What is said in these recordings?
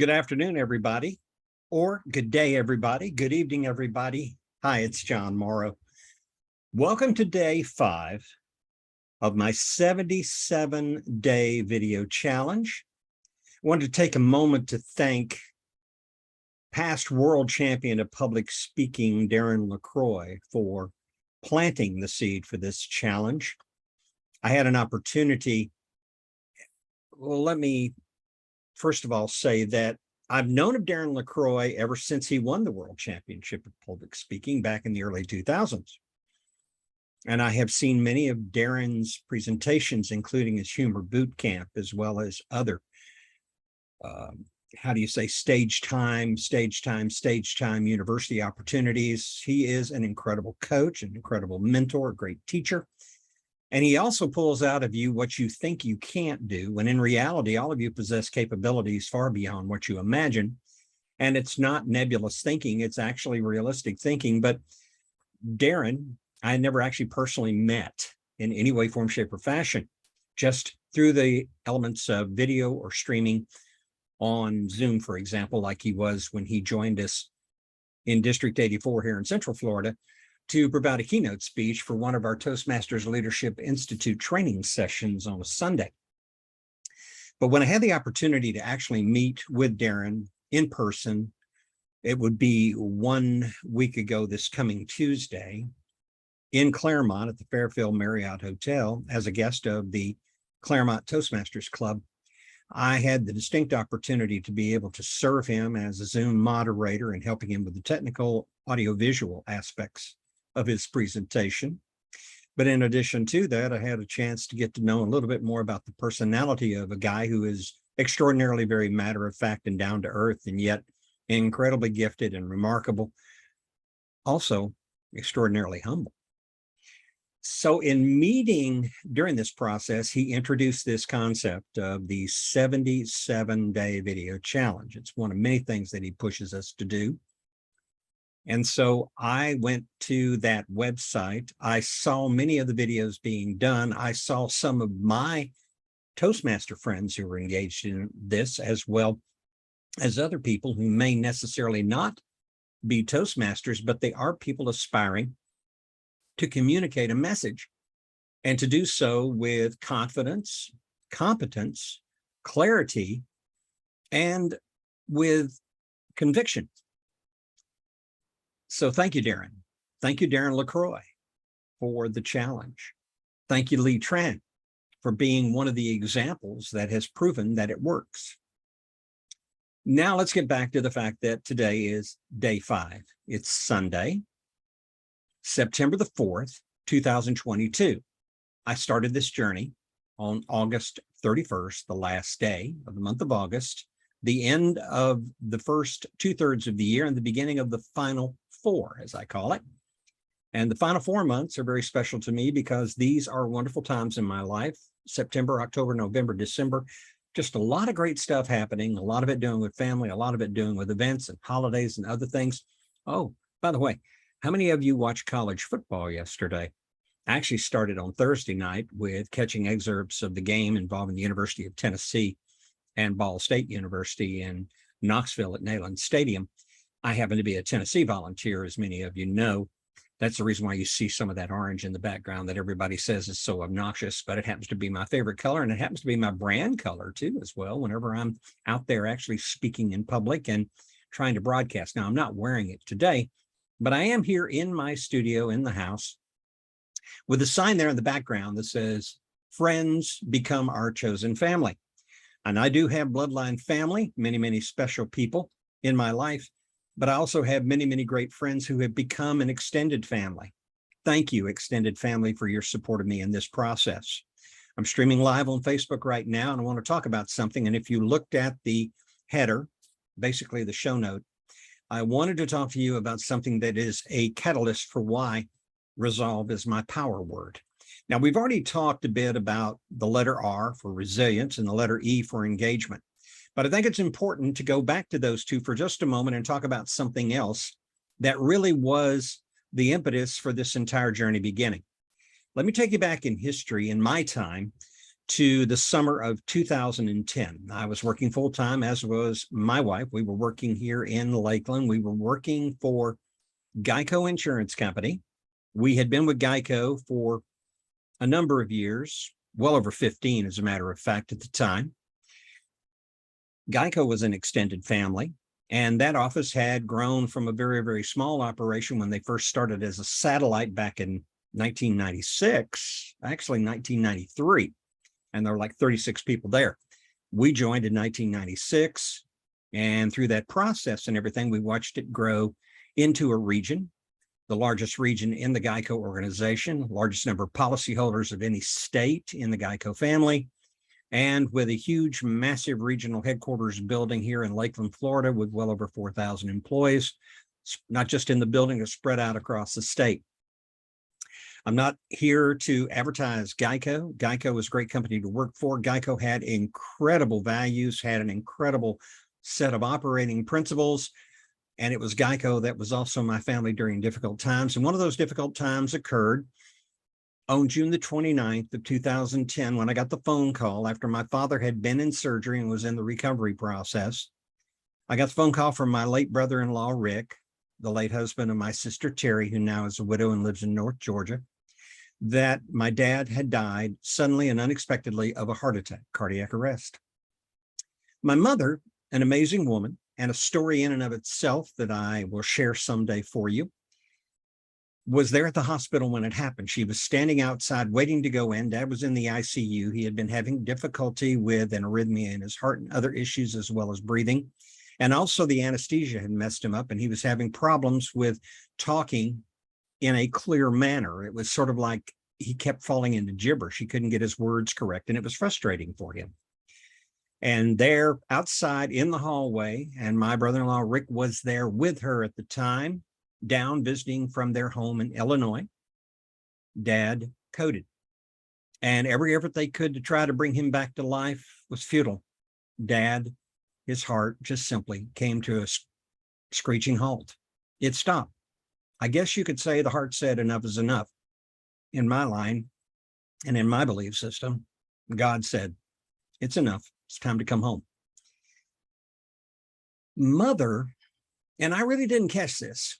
Good afternoon, everybody, or good day, everybody. Good evening, everybody. Hi, it's John Morrow. Welcome to day 5 of my 77-day video challenge. I wanted to take a moment to thank past world champion of public speaking, Darren LaCroix, for planting the seed for this challenge. I had an opportunity. Well, let me first of all say that I've known of Darren LaCroix ever since he won the World Championship of Public Speaking back in the early 2000s. And I have seen many of Darren's presentations, including his humor boot camp, as well as other, stage time university opportunities. He is an incredible coach, an incredible mentor, a great teacher. And he also pulls out of you what you think you can't do, when in reality, all of you possess capabilities far beyond what you imagine. And it's not nebulous thinking, it's actually realistic thinking. But Darren, I never actually personally met in any way, form, shape, or fashion, just through the elements of video or streaming on Zoom, for example, like he was when he joined us in District 84 here in Central Florida, to provide a keynote speech for one of our Toastmasters Leadership Institute training sessions on a Sunday. But when I had the opportunity to actually meet with Darren in person, it would be 1 week ago this coming Tuesday in Claremont at the Fairfield Marriott Hotel as a guest of the Claremont Toastmasters Club. I had the distinct opportunity to be able to serve him as a Zoom moderator and helping him with the technical audiovisual aspects of his presentation. But in addition to that, I had a chance to get to know a little bit more about the personality of a guy who is extraordinarily very matter of fact and down to earth, and yet incredibly gifted and remarkable, also extraordinarily humble. So in meeting during this process, he introduced this concept of the 77-day video challenge. It's one of many things that he pushes us to do. And so I went to that website. I saw many of the videos being done. I saw some of my Toastmaster friends who were engaged in this, as well as other people who may necessarily not be Toastmasters, but they are people aspiring to communicate a message and to do so with confidence, competence, clarity, and with conviction. So thank you, Darren. Thank you, Darren LaCroix, for the challenge. Thank you, Lee Tran, for being one of the examples that has proven that it works. Now let's get back to the fact that today is day 5. It's Sunday, September the 4th, 2022. I started this journey on August 31st, the last day of the month of August, the end of the first 2/3 of the year and the beginning of the final 4, as I call it. And the final 4 months are very special to me because these are wonderful times in my life. September, October, November, December, just a lot of great stuff happening, a lot of it doing with family, a lot of it doing with events and holidays and other things. Oh, by the way, how many of you watched college football yesterday? I actually started on Thursday night with catching excerpts of the game involving the University of Tennessee and Ball State University in Knoxville at Neyland Stadium. I happen to be a Tennessee volunteer, as many of you know. That's the reason why you see some of that orange in the background that everybody says is so obnoxious, but it happens to be my favorite color, and it happens to be my brand color too, as well, whenever I'm out there actually speaking in public and trying to broadcast. Now, I'm not wearing it today, but I am here in my studio in the house with a sign there in the background that says, "Friends become our chosen family." And I do have bloodline family, many, many special people in my life, but I also have many, many great friends who have become an extended family. Thank you, extended family, for your support of me in this process. I'm streaming live on Facebook right now, and I want to talk about something. And if you looked at the header, basically the show note, I wanted to talk to you about something that is a catalyst for why resolve is my power word. Now, we've already talked a bit about the letter R for resilience and the letter E for engagement. But I think it's important to go back to those two for just a moment and talk about something else that really was the impetus for this entire journey beginning. Let me take you back in history, in my time, to the summer of 2010. I was working full-time, as was my wife. We were working here in Lakeland. We were working for Geico Insurance Company. We had been with Geico for a number of years, well over 15, as a matter of fact, at the time. Geico was an extended family, and that office had grown from a very, very small operation when they first started as a satellite back in 1996, actually 1993, and there were like 36 people there. We joined in 1996, and through that process and everything, we watched it grow into a region, the largest region in the Geico organization, largest number of policyholders of any state in the Geico family, and with a huge, massive regional headquarters building here in Lakeland, Florida, with well over 4,000 employees, not just in the building, but spread out across the state. I'm not here to advertise Geico. Geico is a great company to work for. Geico had incredible values, had an incredible set of operating principles, and it was Geico that was also my family during difficult times. And one of those difficult times occurred on June the 29th of 2010, when I got the phone call after my father had been in surgery and was in the recovery process. I got the phone call from my late brother-in-law, Rick, the late husband of my sister, Terry, who now is a widow and lives in North Georgia, that my dad had died suddenly and unexpectedly of a heart attack, cardiac arrest. My mother, an amazing woman, and a story in and of itself that I will share someday for you, was there at the hospital when it happened. She was standing outside waiting to go in. Dad was in the ICU. He had been having difficulty with an arrhythmia in his heart and other issues, as well as breathing. And also the anesthesia had messed him up, and he was having problems with talking in a clear manner. It was sort of like he kept falling into gibberish. He couldn't get his words correct, and it was frustrating for him. And there outside in the hallway, and my brother-in-law Rick was there with her at the time, down visiting from their home in Illinois. Dad coded, and every effort they could to try to bring him back to life was futile. Dad, his heart just simply came to a screeching halt. It stopped. I guess you could say the heart said enough is enough. In my line and in my belief system, God said, it's enough. It's time to come home. Mother, and I really didn't catch this,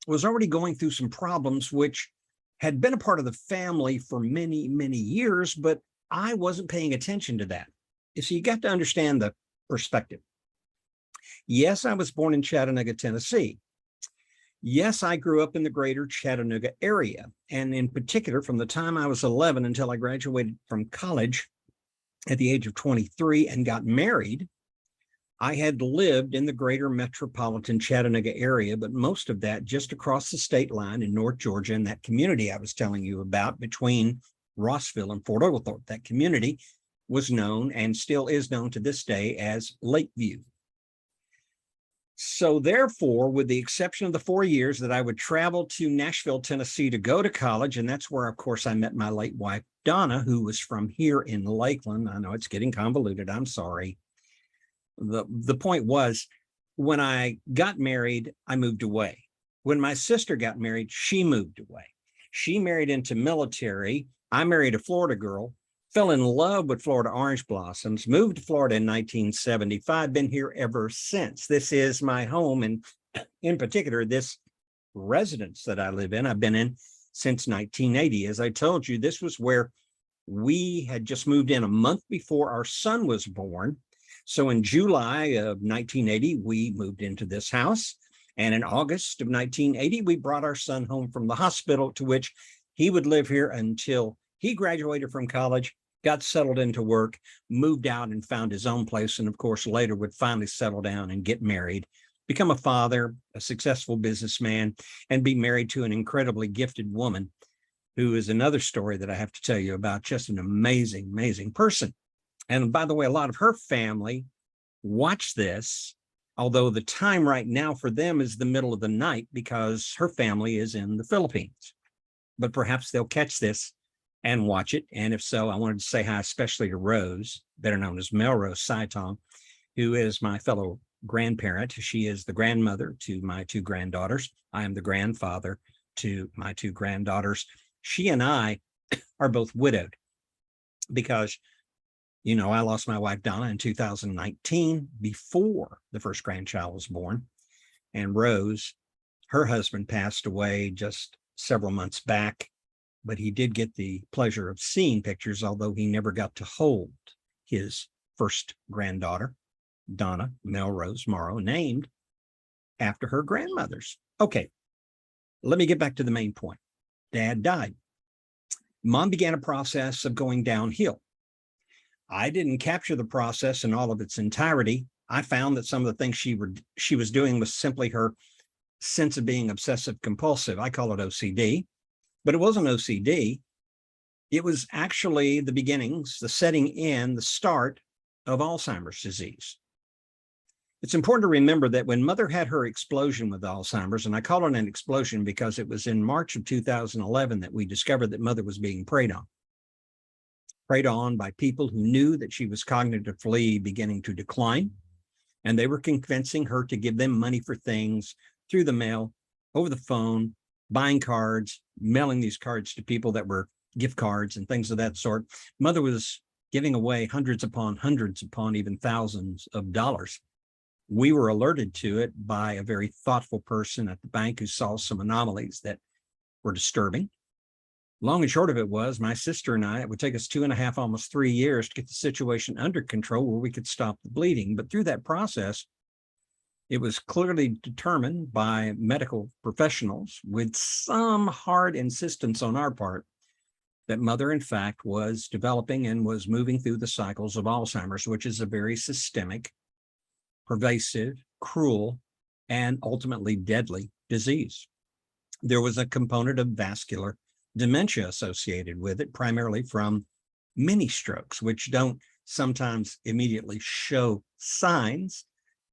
was already going through some problems which had been a part of the family for many, many years, but I wasn't paying attention to that. So you got to understand the perspective. Yes, I was born in Chattanooga, Tennessee. Yes, I grew up in the greater Chattanooga area. And in particular, from the time I was 11 until I graduated from college at the age of 23 and got married, I had lived in the greater metropolitan Chattanooga area, but most of that just across the state line in North Georgia, in that community I was telling you about between Rossville and Fort Oglethorpe. That community was known and still is known to this day as Lakeview. So therefore, with the exception of the 4 years that I would travel to Nashville, Tennessee to go to college, and that's where, of course, I met my late wife, Donna, who was from here in Lakeland. I know it's getting convoluted. I'm sorry. The point was, when I got married, I moved away. When my sister got married, she moved away. She married into military. I married a Florida girl, fell in love with Florida orange blossoms, moved to Florida in 1975, been here ever since. This is my home, and in particular, this residence that I live in, I've been in since 1980. As I told you, this was where we had just moved in a month before our son was born. So in July of 1980, we moved into this house. And in August of 1980, we brought our son home from the hospital, to which he would live here until he graduated from college, got settled into work, moved out and found his own place. And of course, later would finally settle down and get married, become a father, a successful businessman, and be married to an incredibly gifted woman, who is another story that I have to tell you about. Just an amazing, amazing person. And by the way, a lot of her family watch this, although the time right now for them is the middle of the night because her family is in the Philippines. But perhaps they'll catch this and watch it. And if so, I wanted to say hi especially to Rose, better known as Melrose Saitong, who is my fellow grandparent. She is the grandmother to my two granddaughters. I am the grandfather to my two granddaughters. She and I are both widowed. because, I lost my wife, Donna, in 2019 before the first grandchild was born. And Rose, her husband, passed away just several months back, but he did get the pleasure of seeing pictures, although he never got to hold his first granddaughter, Donna Melrose Morrow, named after her grandmothers. Okay, let me get back to the main point. Dad died. Mom began a process of going downhill. I didn't capture the process in all of its entirety. I found that some of the things she was doing was simply her sense of being obsessive compulsive. I call it OCD, but it wasn't OCD. It was actually the beginnings, the setting in, the start of Alzheimer's disease. It's important to remember that when Mother had her explosion with Alzheimer's, and I call it an explosion because it was in March of 2011 that we discovered that Mother was being preyed on by people who knew that she was cognitively beginning to decline, and they were convincing her to give them money for things through the mail, over the phone, buying cards, mailing these cards to people that were gift cards and things of that sort. Mother was giving away hundreds upon even thousands of dollars. We were alerted to it by a very thoughtful person at the bank who saw some anomalies that were disturbing. Long and short of it was, my sister and I, it would take us 2.5, almost 3 years to get the situation under control where we could stop the bleeding. But through that process, it was clearly determined by medical professionals with some hard insistence on our part that Mother, in fact, was developing and was moving through the cycles of Alzheimer's, which is a very systemic, pervasive, cruel, and ultimately deadly disease. There was a component of vascular dementia associated with it, primarily from mini strokes, which don't sometimes immediately show signs,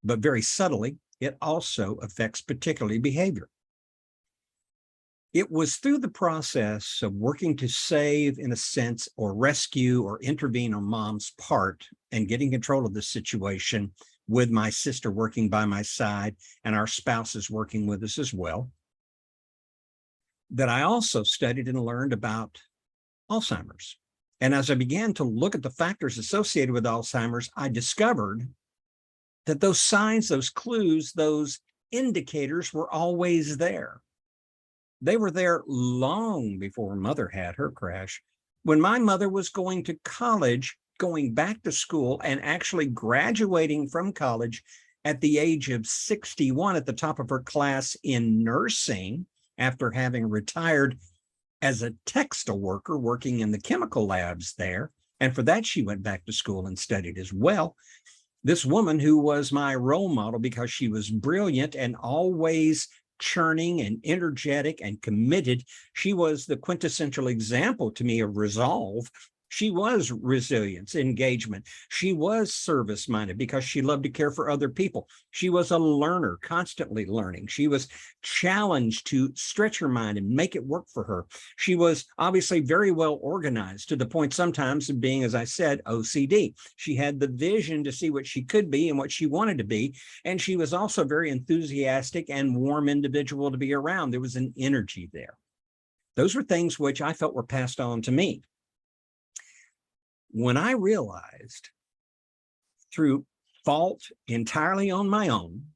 but very subtly, it also affects particularly behavior. It was through the process of working to save, in a sense, or rescue or intervene on Mom's part and getting control of the situation, with my sister working by my side and our spouses working with us as well, that I also studied and learned about Alzheimer's. And as I began to look at the factors associated with Alzheimer's, I discovered that those signs, those clues, those indicators were always there. They were there long before Mother had her crash. When my mother was going to college, going back to school, and actually graduating from college at the age of 61 at the top of her class in nursing, after having retired as a textile worker working in the chemical labs there. And for that, she went back to school and studied as well. This woman, who was my role model because she was brilliant and always churning and energetic and committed, she was the quintessential example to me of resolve. She was resilience, engagement. She was service-minded because she loved to care for other people. She was a learner, constantly learning. She was challenged to stretch her mind and make it work for her. She was obviously very well organized, to the point sometimes of being, as I said, OCD. She had the vision to see what she could be and what she wanted to be. And she was also a very enthusiastic and warm individual to be around. There was an energy there. Those were things which I felt were passed on to me. When I realized, through fault entirely on my own,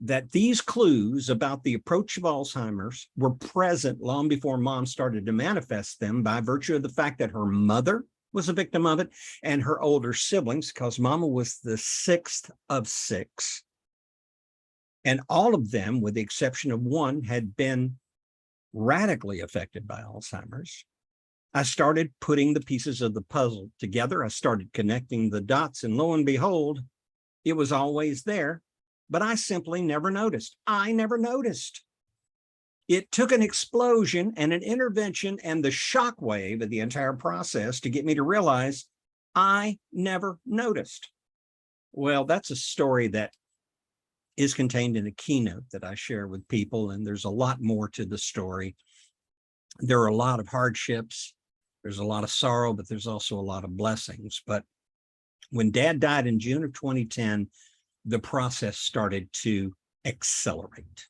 that these clues about the approach of Alzheimer's were present long before Mom started to manifest them, by virtue of the fact that her mother was a victim of it and her older siblings, because Mama was the 6th of 6. And all of them, with the exception of one, had been radically affected by Alzheimer's. I started putting the pieces of the puzzle together. I started connecting the dots, and lo and behold, it was always there, but I simply never noticed. I never noticed. It took an explosion and an intervention and the shockwave of the entire process to get me to realize I never noticed. Well, that's a story that is contained in a keynote that I share with people, and there's a lot more to the story. There are a lot of hardships. There's a lot of sorrow, but there's also a lot of blessings. But when Dad died in June of 2010, the process started to accelerate.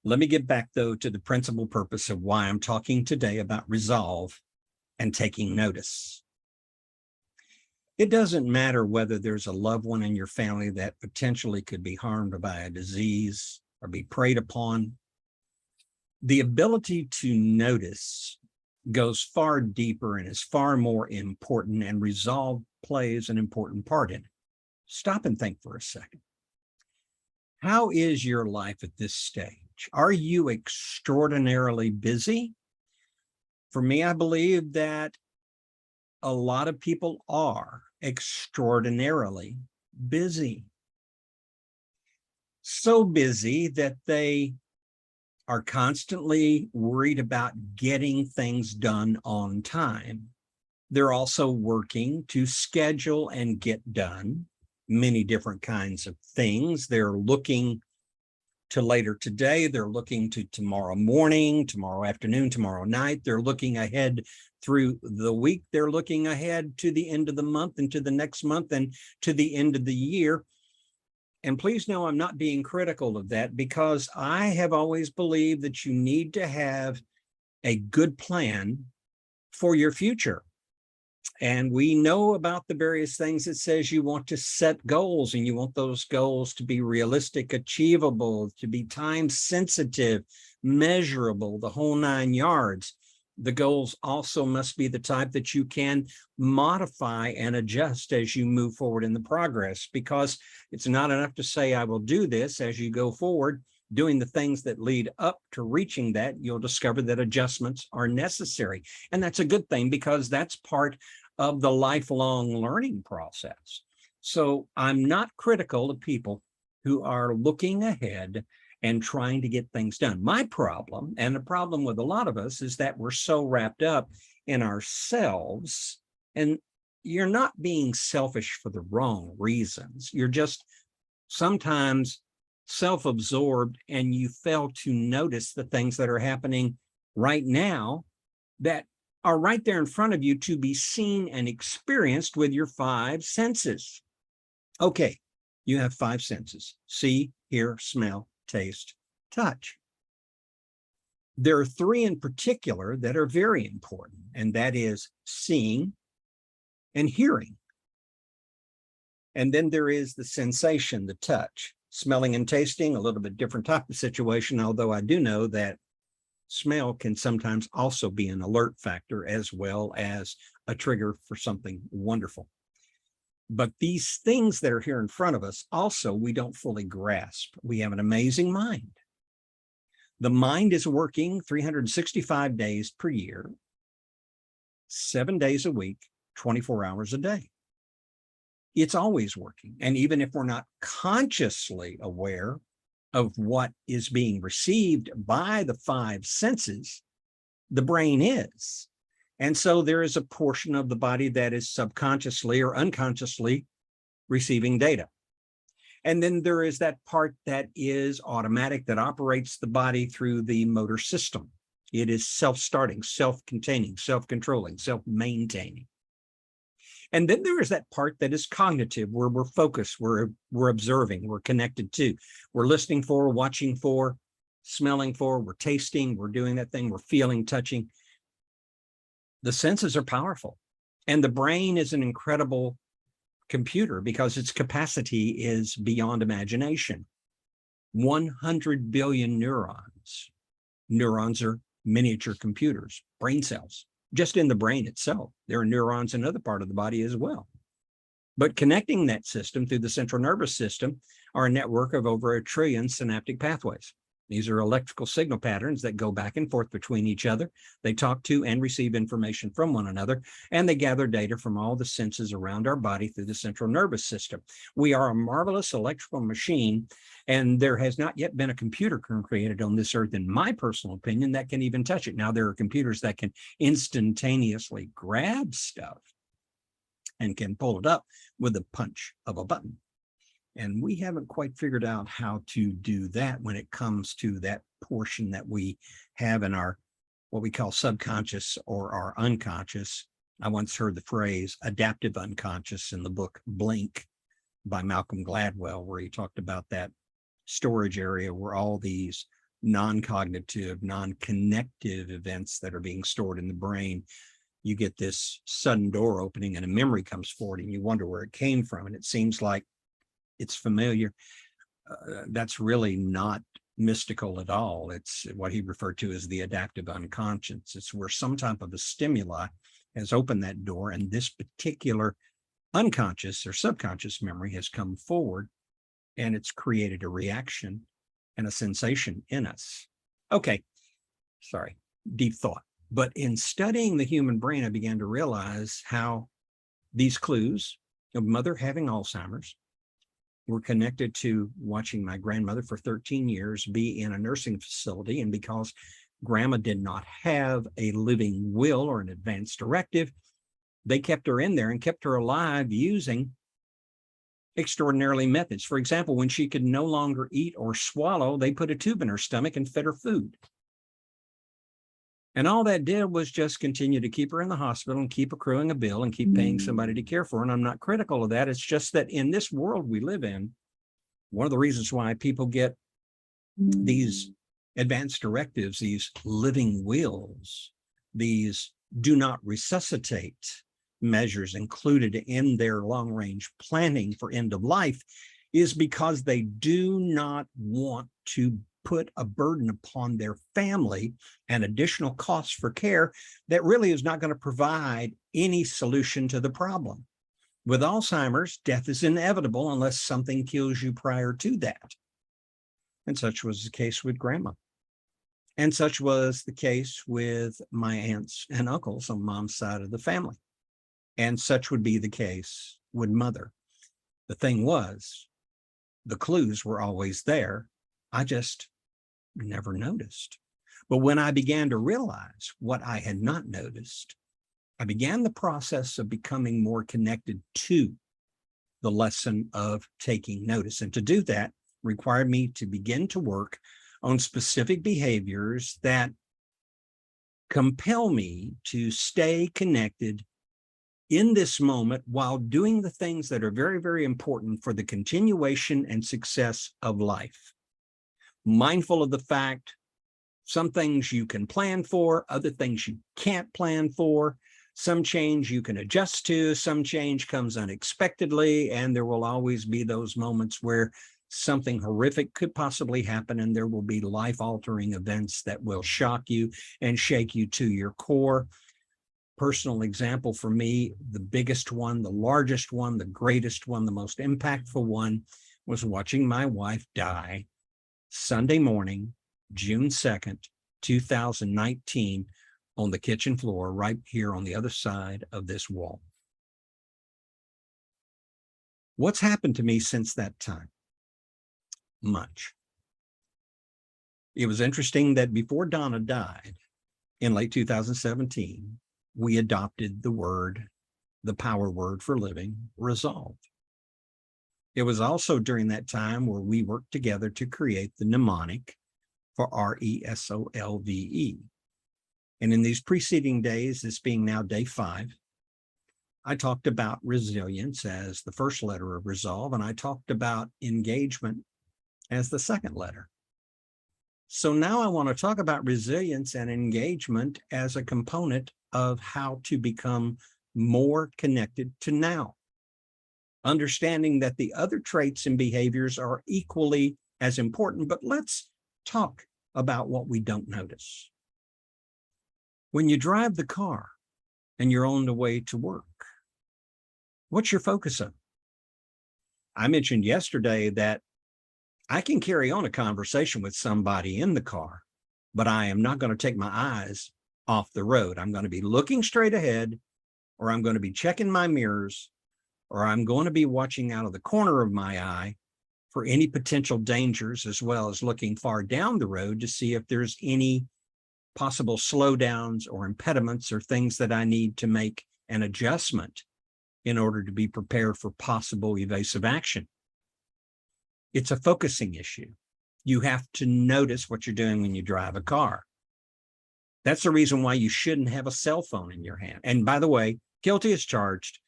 Let me get back, though, to the principal purpose of why I'm talking today about resolve and taking notice. It doesn't matter whether there's a loved one in your family that potentially could be harmed by a disease or be preyed upon. The ability to notice goes far deeper and is far more important, and resolve plays an important part in it. Stop and think for a second. How is your life at this stage? Are you extraordinarily busy? For me, I believe that a lot of people are extraordinarily busy. So busy that they are constantly worried about getting things done on time. They're also working to schedule and get done many different kinds of things. They're looking to later today. They're looking to tomorrow morning, tomorrow afternoon, tomorrow night. They're looking ahead through the week. They're looking ahead to the end of the month and to the next month and to the end of the year. And please know I'm not being critical of that, because I have always believed that you need to have a good plan for your future. And we know about the various things it says you want to set goals, and you want those goals to be realistic, achievable, to be time sensitive, measurable, the whole 9 yards. The goals also must be the type that you can modify and adjust as you move forward in the progress, because it's not enough to say, I will do this. As you go forward, doing the things that lead up to reaching that, you'll discover that adjustments are necessary. And that's a good thing, because that's part of the lifelong learning process. So I'm not critical of people who are looking ahead and trying to get things done. My problem, and the problem with a lot of us, is that we're so wrapped up in ourselves. And you're not being selfish for the wrong reasons. You're just sometimes self-absorbed, and you fail to notice the things that are happening right now that are right there in front of you to be seen and experienced with your 5 senses. Okay, you have 5 senses: see, hear, smell, taste, touch. There are 3 in particular that are very important, and that is seeing and hearing. And then there is the sensation, the touch. Smelling and tasting, a little bit different type of situation, although I do know that smell can sometimes also be an alert factor as well as a trigger for something wonderful. But these things that are here in front of us also, we don't fully grasp. We have an amazing mind. The mind is working 365 days per year, 7 days a week, 24 hours a day. It's always working. And even if we're not consciously aware of what is being received by the 5 senses, the brain is. And so there is a portion of the body that is subconsciously or unconsciously receiving data. And then there is that part that is automatic, that operates the body through the motor system. It is self-starting, self-containing, self-controlling, self-maintaining. And then there is that part that is cognitive, where we're focused, we're observing, we're connected to, we're listening for, watching for, smelling for, we're tasting, we're doing that thing, we're feeling, touching. The senses are powerful. And the brain is an incredible computer, because its capacity is beyond imagination. 100 billion neurons. Neurons are miniature computers, brain cells. Just in the brain itself. There are neurons in other part of the body as well. But connecting that system through the central nervous system are a network of over 1 trillion synaptic pathways. These are electrical signal patterns that go back and forth between each other. They talk to and receive information from one another, and they gather data from all the senses around our body through the central nervous system. We are a marvelous electrical machine, and there has not yet been a computer created on this earth, in my personal opinion, that can even touch it. Now, there are computers that can instantaneously grab stuff and can pull it up with a punch of a button. And we haven't quite figured out how to do that when it comes to that portion that we have in our, what we call subconscious or our unconscious. I once heard the phrase adaptive unconscious in the book Blink by Malcolm Gladwell, where he talked about that storage area where all these non-cognitive, non-connective events that are being stored in the brain you get this sudden door opening and a memory comes forward and you wonder where it came from. And it seems like it's familiar. That's really not mystical at all. It's what he referred to as the adaptive unconscious. It's where some type of a stimuli has opened that door, and this particular unconscious or subconscious memory has come forward, and it's created a reaction and a sensation in us. Okay, sorry, deep thought. But in studying the human brain, I began to realize how these clues of mother having Alzheimer's were connected to watching my grandmother for 13 years be in a nursing facility. And because grandma did not have a living will or an advance directive, they kept her in there and kept her alive using extraordinary methods. For example, when she could no longer eat or swallow, they put a tube in her stomach and fed her food. And all that did was just continue to keep her in the hospital and keep accruing a bill and keep paying somebody to care for her. And I'm not critical of that. It's just that in this world we live in, one of the reasons why people get these advanced directives, these living wills, these do not resuscitate measures included in their long-range planning for end of life, is because they do not want to put a burden upon their family and additional costs for care that really is not going to provide any solution to the problem. With Alzheimer's, death is inevitable unless something kills you prior to that. And such was the case with grandma. And such was the case with my aunts and uncles on mom's side of the family. And such would be the case with mother. The thing was, the clues were always there. I just never noticed. But when I began to realize what I had not noticed, I began the process of becoming more connected to the lesson of taking notice. And to do that required me to begin to work on specific behaviors that compel me to stay connected in this moment while doing the things that are very, very important for the continuation and success of life. Mindful of the fact, some things you can plan for, other things you can't plan for, some change you can adjust to, some change comes unexpectedly, and there will always be those moments where something horrific could possibly happen, and there will be life-altering events that will shock you and shake you to your core. Personal example for me, the biggest one, the largest one, the greatest one, the most impactful one was watching my wife die Sunday morning, June 2nd, 2019, on the kitchen floor right here on the other side of this wall. What's happened to me since that time? Much. It was interesting that before Donna died in late 2017, we adopted the word, the power word for living, resolve. It was also during that time where we worked together to create the mnemonic for RESOLVE. And in these preceding days, this being now day 5, I talked about resilience as the first letter of resolve, and I talked about engagement as the second letter. So now I want to talk about resilience and engagement as a component of how to become more connected to now. Understanding that the other traits and behaviors are equally as important, but let's talk about what we don't notice. When you drive the car and you're on the way to work, what's your focus on? I mentioned yesterday that I can carry on a conversation with somebody in the car, but I am not going to take my eyes off the road. I'm going to be looking straight ahead, or I'm going to be checking my mirrors, or I'm going to be watching out of the corner of my eye for any potential dangers, as well as looking far down the road to see if there's any possible slowdowns or impediments or things that I need to make an adjustment in order to be prepared for possible evasive action. It's a focusing issue. You have to notice what you're doing when you drive a car. That's the reason why you shouldn't have a cell phone in your hand. And by the way, guilty as charged.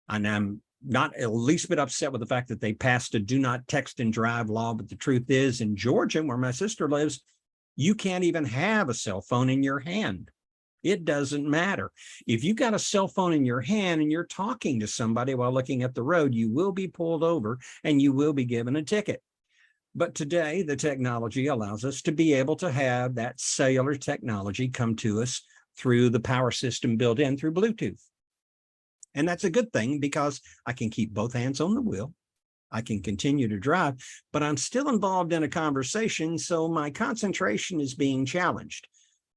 And I'm not the least bit upset with the fact that they passed a do not text and drive law. But the truth is, in Georgia, where my sister lives, you can't even have a cell phone in your hand It doesn't matter. If you've got a cell phone in your hand and you're talking to somebody while looking at the road, you will be pulled over and you will be given a ticket. But today, the technology allows us to be able to have that cellular technology come to us through the power system built in through Bluetooth. And that's a good thing because I can keep both hands on the wheel. I can continue to drive, but I'm still involved in a conversation, so my concentration is being challenged.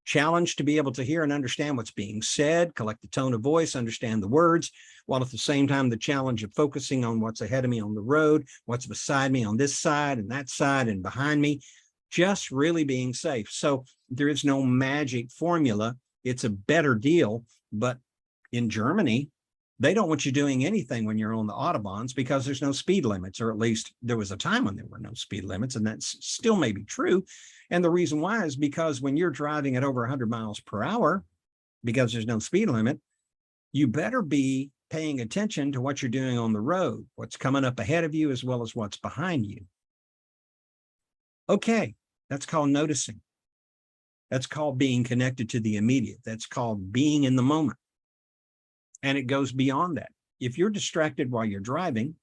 Challenged to be able to hear and understand what's being said, collect the tone of voice, understand the words, while at the same time, the challenge of focusing on what's ahead of me on the road, what's beside me on this side and that side and behind me, just really being safe. So there is no magic formula. It's a better deal, but in Germany, they don't want you doing anything when you're on the Autobahns because there's no speed limits, or at least there was a time when there were no speed limits, and that's still may be true. And the reason why is because when you're driving at over 100 miles per hour, because there's no speed limit, you better be paying attention to what you're doing on the road, what's coming up ahead of you as well as what's behind you. Okay, that's called noticing. That's called being connected to the immediate. That's called being in the moment. And it goes beyond that. If you're distracted while you're driving,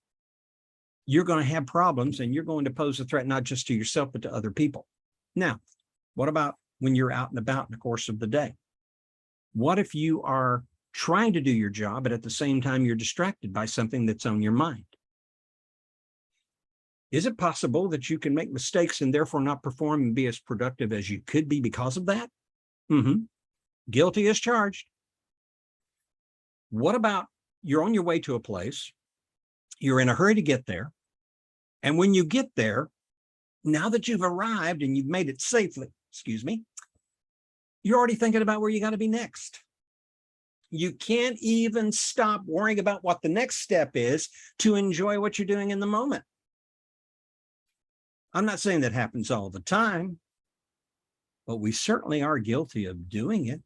you're going to have problems and you're going to pose a threat, not just to yourself, but to other people. Now, what about when you're out and about in the course of the day? What if you are trying to do your job, but at the same time, you're distracted by something that's on your mind? Is it possible that you can make mistakes and therefore not perform and be as productive as you could be because of that? Guilty as charged. What about you're on your way to a place, you're in a hurry to get there, and when you get there, now that you've arrived and you've made it safely, you're already thinking about where you got to be next. You can't even stop worrying about what the next step is to enjoy what you're doing in the moment. I'm not saying that happens all the time, but we certainly are guilty of doing it.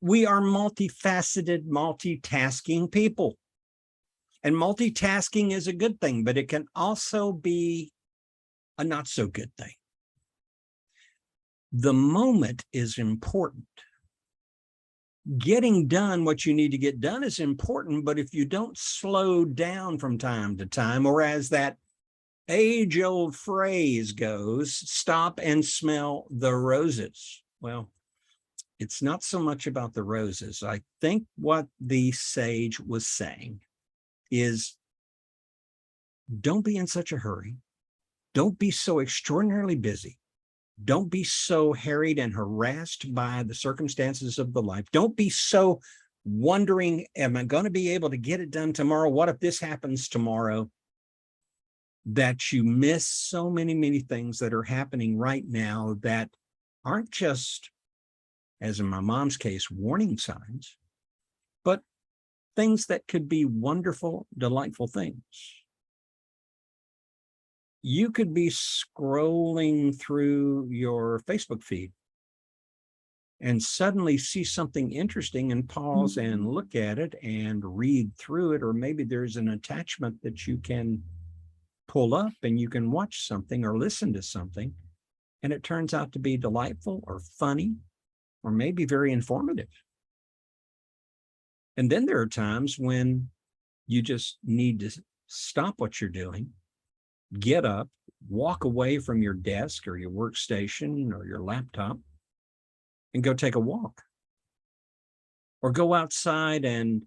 We are multifaceted, multitasking people. And multitasking is a good thing, but it can also be a not so good thing. The moment is important. Getting done what you need to get done is important, but if you don't slow down from time to time, or as that age-old phrase goes, stop and smell the roses. Well, it's not so much about the roses. I think what the sage was saying is, don't be in such a hurry. Don't be so extraordinarily busy. Don't be so harried and harassed by the circumstances of the life. Don't be so wondering, am I going to be able to get it done tomorrow? What if this happens tomorrow? That you miss so many things that are happening right now that aren't just, as in my mom's case, warning signs, but things that could be wonderful, delightful things. You could be scrolling through your Facebook feed and suddenly see something interesting and pause and look at it and read through it, or maybe there's an attachment that you can pull up and you can watch something or listen to something, and it turns out to be delightful or funny or maybe very informative. And then there are times when you just need to stop what you're doing, get up, walk away from your desk or your workstation or your laptop and go take a walk, or go outside and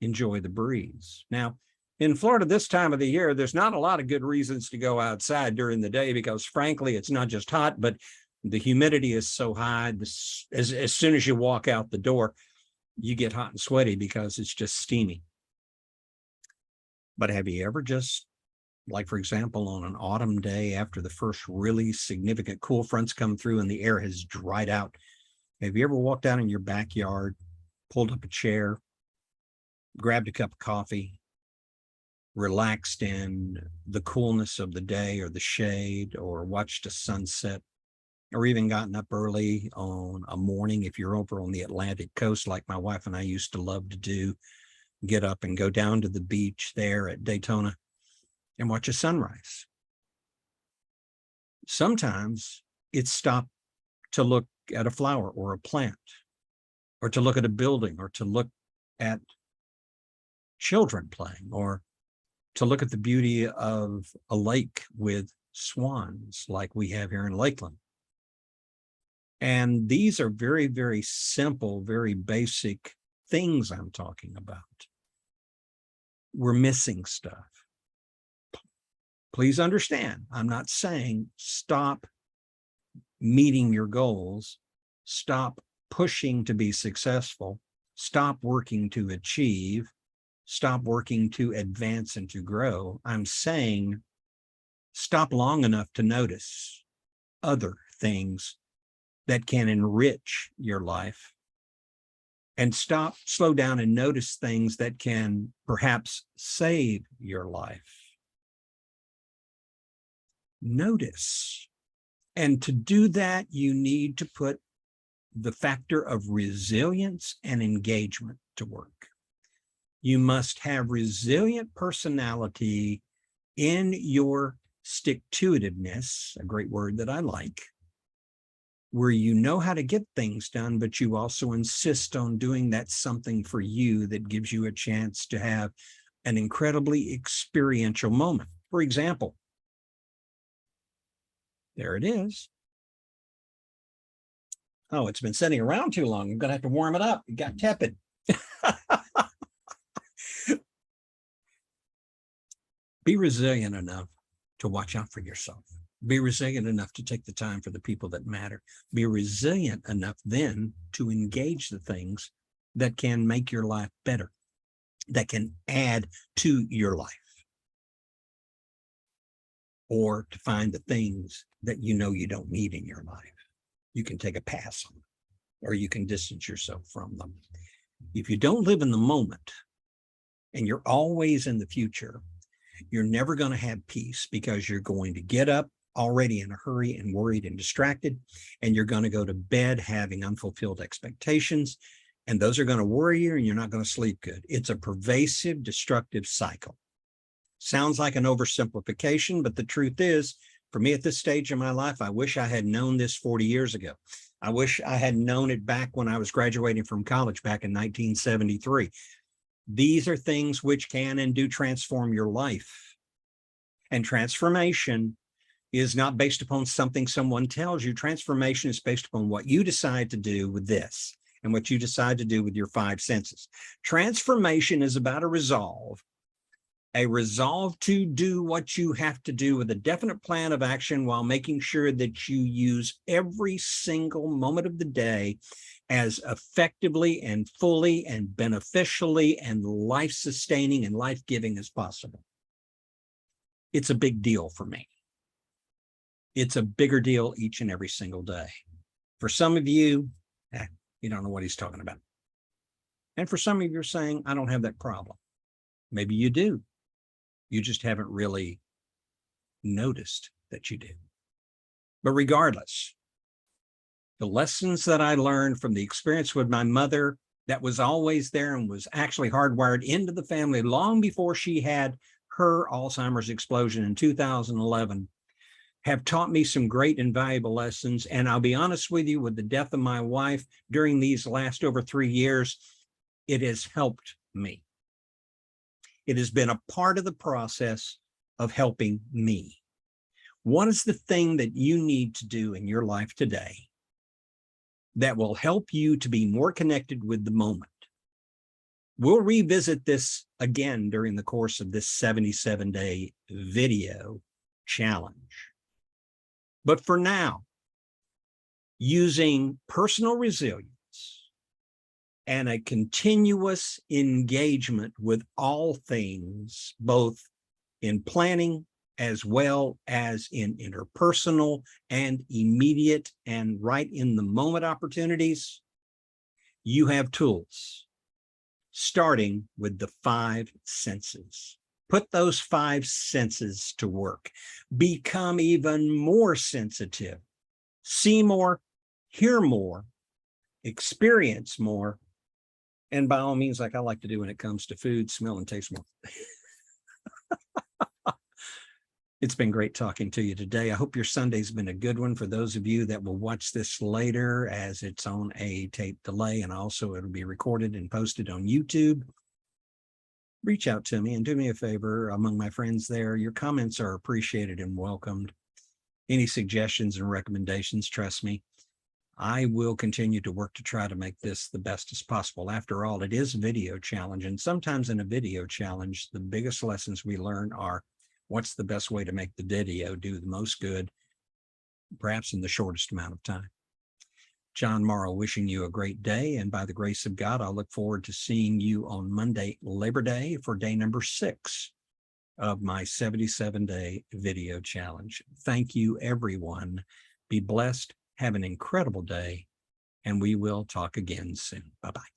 enjoy the breeze. Now, in Florida this time of the year, there's not a lot of good reasons to go outside during the day because, frankly, it's not just hot, but the humidity is so high. As soon as you walk out the door, you get hot and sweaty because it's just steamy. But have you ever just, like, for example, on an autumn day after the first really significant cool fronts come through and the air has dried out, have you ever walked out in your backyard, pulled up a chair, grabbed a cup of coffee, relaxed in the coolness of the day or the shade, or watched a sunset, or even gotten up early on a morning if you're over on the Atlantic coast, like my wife and I used to love to do, get up and go down to the beach there at Daytona and watch a sunrise. Sometimes it's stop to look at a flower or a plant, or to look at a building, or to look at children playing, or to look at the beauty of a lake with swans like we have here in Lakeland. And these are very, very simple, very basic things I'm talking about. We're missing stuff. Please understand, I'm not saying stop meeting your goals, stop pushing to be successful, stop working to achieve, stop working to advance and to grow. I'm saying stop long enough to notice other things that can enrich your life, and slow down and notice things that can perhaps save your life. Notice. And to do that, you need to put the factor of resilience and engagement to work. You must have resilient personality in your stick-to-itiveness, a great word that I like, where you know how to get things done, but you also insist on doing that something for you that gives you a chance to have an incredibly experiential moment. For example, there it is. Oh, it's been sitting around too long. I'm going to have to warm it up. It got tepid. Be resilient enough to watch out for yourself. Be resilient enough to take the time for the people that matter. Be resilient enough then to engage the things that can make your life better, that can add to your life, or to find the things that you know you don't need in your life. You can take a pass on them, or you can distance yourself from them. If you don't live in the moment and you're always in the future, you're never going to have peace, because you're going to get up already in a hurry and worried and distracted, and you're going to go to bed having unfulfilled expectations, and those are going to worry you, and you're not going to sleep good. It's a pervasive, destructive cycle. Sounds like an oversimplification, but the truth is, for me at this stage in my life, I wish I had known this 40 years ago. I wish I had known it back when I was graduating from college back in 1973. These are things which can and do transform your life. And transformation is not based upon something someone tells you. Transformation is based upon what you decide to do with this and what you decide to do with your five senses. Transformation is about a resolve to do what you have to do with a definite plan of action, while making sure that you use every single moment of the day as effectively and fully and beneficially and life-sustaining and life-giving as possible. It's a big deal for me. It's a bigger deal each and every single day. For some of you, you don't know what he's talking about. And for some of you are saying, I don't have that problem. Maybe you do. You just haven't really noticed that you do. But regardless, the lessons that I learned from the experience with my mother, that was always there and was actually hardwired into the family long before she had her Alzheimer's explosion in 2011, have taught me some great and valuable lessons. And I'll be honest with you, with the death of my wife during these last over 3 years, it has helped me. It has been a part of the process of helping me. What is the thing that you need to do in your life today that will help you to be more connected with the moment? We'll revisit this again during the course of this 77-day video challenge. But for now, using personal resilience and a continuous engagement with all things, both in planning as well as in interpersonal and immediate and right in the moment opportunities, you have tools, starting with the five senses. Put those five senses to work. Become even more sensitive. See more, hear more, experience more, and by all means, like I like to do when it comes to food, smell and taste more. It's been great talking to you today. I hope your Sunday's been a good one. For those of you that will watch this later, as it's on a tape delay, and also it'll be recorded and posted on YouTube, reach out to me and do me a favor among my friends there. Your comments are appreciated and welcomed. Any suggestions and recommendations, trust me, I will continue to work to try to make this the best as possible. After all, it is a video challenge, and sometimes in a video challenge, the biggest lessons we learn are what's the best way to make the video do the most good, perhaps in the shortest amount of time. John Morrow wishing you a great day, and by the grace of God, I'll look forward to seeing you on Monday, Labor Day, for day number 6 of my 77-day video challenge. Thank you, everyone. Be blessed. Have an incredible day, and we will talk again soon. Bye-bye.